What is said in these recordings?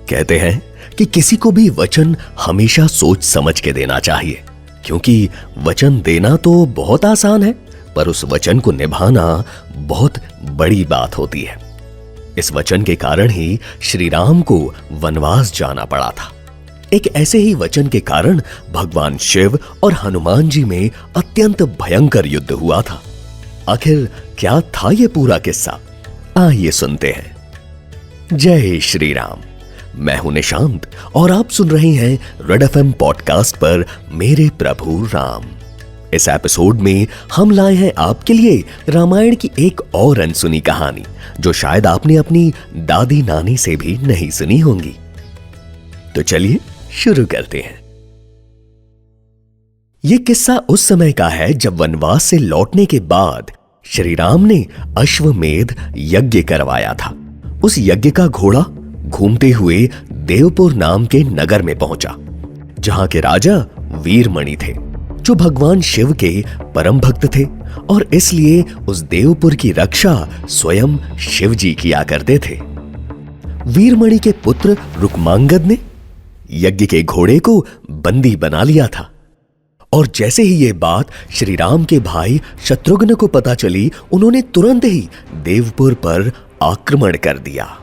कहते हैं कि किसी को भी वचन हमेशा सोच समझ के देना चाहिए, क्योंकि वचन देना तो बहुत आसान है, पर उस वचन को निभाना बहुत बड़ी बात होती है। इस वचन के कारण ही श्री राम को वनवास जाना पड़ा था। एक ऐसे ही वचन के कारण भगवान शिव और हनुमान जी में अत्यंत भयंकर युद्ध हुआ था। आखिर क्या था यह पूरा किस्सा, आइए सुनते हैं। जय श्री राम। मैं हूं निशांत और आप सुन रहे हैं रेड एफएम पॉडकास्ट पर मेरे प्रभु राम। इस एपिसोड में हम लाए हैं आपके लिए रामायण की एक और अनसुनी कहानी, जो शायद आपने अपनी दादी नानी से भी नहीं सुनी होंगी। तो चलिए शुरू करते हैं। यह किस्सा उस समय का है जब वनवास से लौटने के बाद श्री राम ने अश्वमेध यज्ञ करवाया था। उस यज्ञ का घोड़ा घूमते हुए देवपुर नाम के नगर में पहुंचा, जहां के राजा वीरमणि थे, जो भगवान शिव के परम भक्त थे और इसलिए उस देवपुर की रक्षा स्वयं शिव जी किया करते थे। वीरमणि के पुत्र रुक्मांगद ने यज्ञ के घोड़े को बंदी बना लिया था, और जैसे ही यह बात श्री राम के भाई शत्रुघ्न को पता चली, उन्होंने तुरंत ही देवपुर पर आक्रमण कर दिया।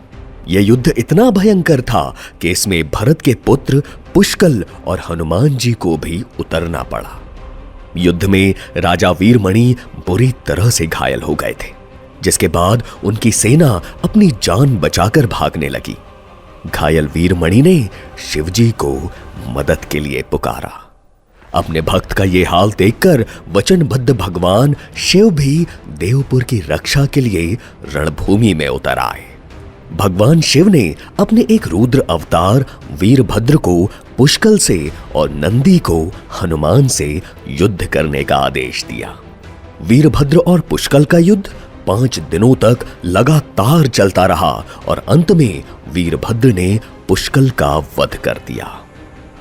यह युद्ध इतना भयंकर था कि इसमें भरत के पुत्र पुष्कल और हनुमान जी को भी उतरना पड़ा। युद्ध में राजा वीरमणि बुरी तरह से घायल हो गए थे, जिसके बाद उनकी सेना अपनी जान बचाकर भागने लगी। घायल वीरमणि ने शिवजी को मदद के लिए पुकारा। अपने भक्त का यह हाल देखकर वचनबद्ध भगवान शिव भी देवपुर की रक्षा के लिए रणभूमि में उतर आए। भगवान शिव ने अपने एक रुद्र अवतार वीरभद्र को पुष्कल से और नंदी को हनुमान से युद्ध करने का आदेश दिया। वीरभद्र और पुष्कल का युद्ध 5 दिनों तक लगातार चलता रहा और अंत में वीरभद्र ने पुष्कल का वध कर दिया।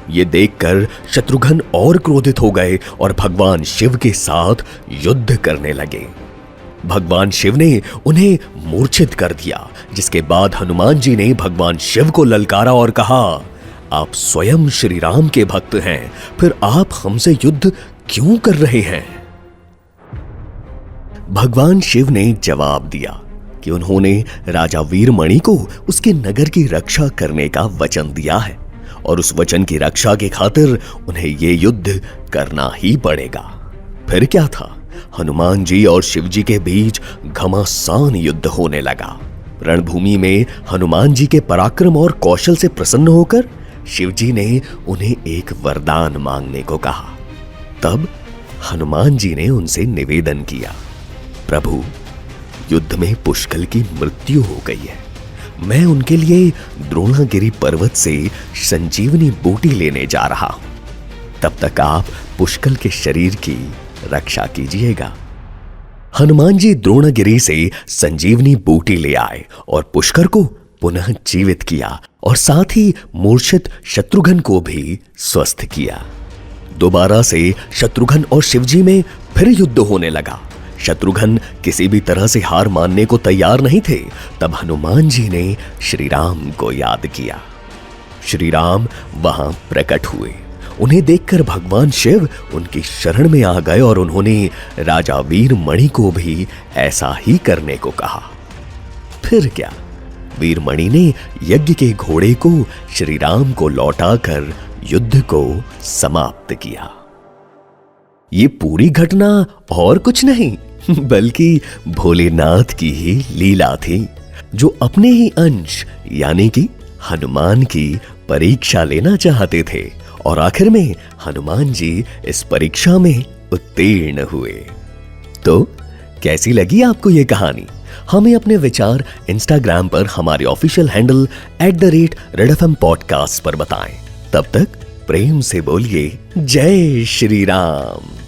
ये देखकर शत्रुघ्न और क्रोधित हो गए और भगवान शिव के साथ युद्ध करने लगे। भगवान शिव ने उन्हें मूर्छित कर दिया, जिसके बाद हनुमान जी ने भगवान शिव को ललकारा और कहा, आप स्वयं श्री राम के भक्त हैं, फिर आप हमसे युद्ध क्यों कर रहे हैं? भगवान शिव ने जवाब दिया कि उन्होंने राजा वीरमणि को उसके नगर की रक्षा करने का वचन दिया है, और उस वचन की रक्षा के खातिर उन्हें ये युद्ध करना ही पड़ेगा। फिर क्या था, हनुमान जी और शिव जी के बीच घमासान युद्ध होने लगा। रणभूमि में हनुमान जी के पराक्रम और कौशल से प्रसन्न होकर शिव जी ने उन्हें एक वरदान मांगने को कहा। तब हनुमान जी ने उनसे निवेदन किया, प्रभु, युद्ध में पुष्कल की मृत्यु हो गई है। मैं उनके लिए द्रोणागिरी पर्वत से संजीवनी बूटी लेने जा रहा हूं। तब तक आप पुष्कल के शरीर की रक्षा कीजिएगा। हनुमान जी द्रोणागिरी से संजीवनी बूटी ले आए और पुष्कर को पुनः जीवित किया और साथ ही मूर्छित शत्रुघ्न को भी स्वस्थ किया। दोबारा से शत्रुघ्न और शिवजी में फिर युद्ध होने लगा। शत्रुघ्न किसी भी तरह से हार मानने को तैयार नहीं थे। तब हनुमान जी ने श्री राम को याद किया। श्री राम वहां प्रकट हुए। उन्हें देखकर भगवान शिव उनकी शरण में आ गए और उन्होंने राजा वीरमणि को भी ऐसा ही करने को कहा। फिर क्या, वीरमणि ने यज्ञ के घोड़े को श्री राम को लौटाकर युद्ध को समाप्त किया। ये पूरी घटना और कुछ नहीं बल्कि भोलेनाथ की ही लीला थी, जो अपने ही अंश यानी कि हनुमान की परीक्षा लेना चाहते थे, और आखिर में हनुमान जी इस परीक्षा में उत्तीर्ण हुए। तो कैसी लगी आपको ये कहानी? हमें अपने विचार इंस्टाग्राम पर हमारे ऑफिशियल हैंडल @redfm podcast पर बताएं। तब तक प्रेम से बोलिए जय श्री राम।